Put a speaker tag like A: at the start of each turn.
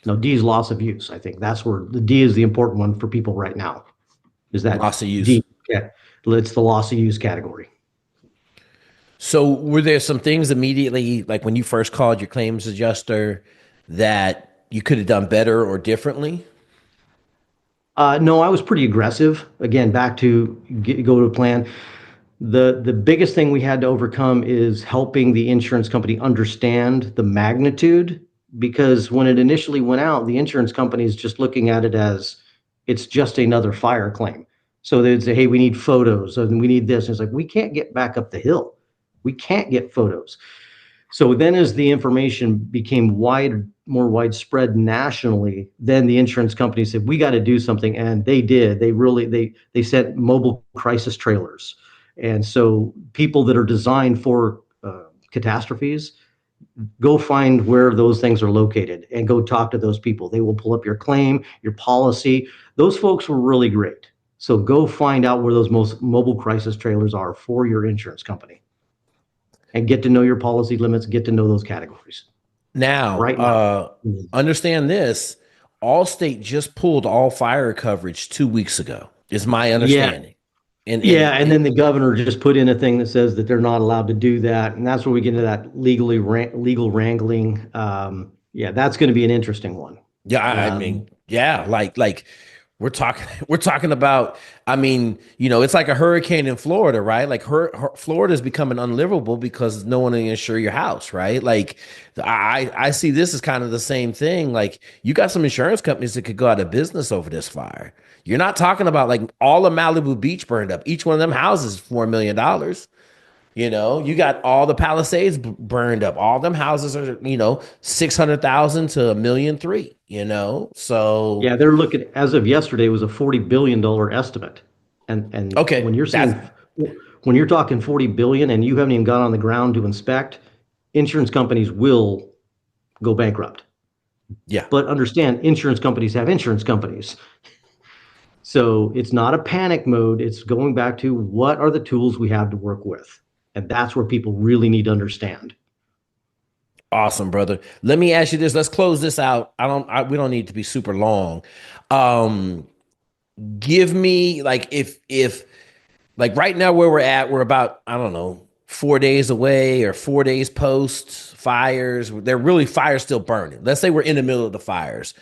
A: No, D is loss of use. I think that's where the D is the important one for people right now. Is that
B: Loss of use.
A: D? Yeah, it's the loss of use category.
B: So were there some things immediately, like when you first called your claims adjuster, that you could have done better or differently?
A: No, I was pretty aggressive. Again, back to go to a plan. The biggest thing we had to overcome is helping the insurance company understand the magnitude, because when it initially went out, the insurance company is just looking at it as it's just another fire claim. So they'd say, "Hey, we need photos, and we need this." And it's like we can't get back up the hill. We can't get photos. So then, as the information became more widespread nationally, then the insurance company said, "We got to do something," and they did. They sent mobile crisis trailers, and so people that are designed for catastrophes, go find where those things are located and go talk to those people. They will pull up your claim, your policy. Those folks were really great. So go find out where those most mobile crisis trailers are for your insurance company and get to know your policy limits, get to know those categories
B: Now,
A: right now.
B: understand this. Allstate just pulled all fire coverage 2 weeks ago, is my
A: Yeah,
B: understanding. And
A: yeah, and then the governor just put in a thing that says that they're not allowed to do that, and that's where we get into that legal wrangling. Yeah, that's going to be an interesting one.
B: yeah, I
A: Um,
B: mean, yeah, like we're talking we're talking about, I mean, it's like a hurricane in Florida, right? Like Florida is becoming unlivable because no one will insure your house, right? Like I see this as kind of the same thing. Like you got some insurance companies that could go out of business over this fire. You're not talking about like all of Malibu Beach burned up. Each one of them houses is $4 million. You got all the Palisades burned up. All them houses are, 600,000 to 1,300,000. So
A: yeah, they're looking as of yesterday it was a $40 billion estimate, and
B: okay,
A: when you're talking 40 billion and you haven't even gone on the ground to inspect, insurance companies will go bankrupt.
B: yeah.
A: But understand, insurance companies have insurance companies. So it's not a panic mode. It's going back to what are the tools we have to work with. And that's where people really need to understand.
B: Awesome, brother. Let me ask you this. Let's close this out. We don't need to be super long. Um, Give me like if like right now where we're at, we're about, I don't know, 4 days away or 4 days post fires. They're really fires still burning. Let's say we're in the middle of the fires.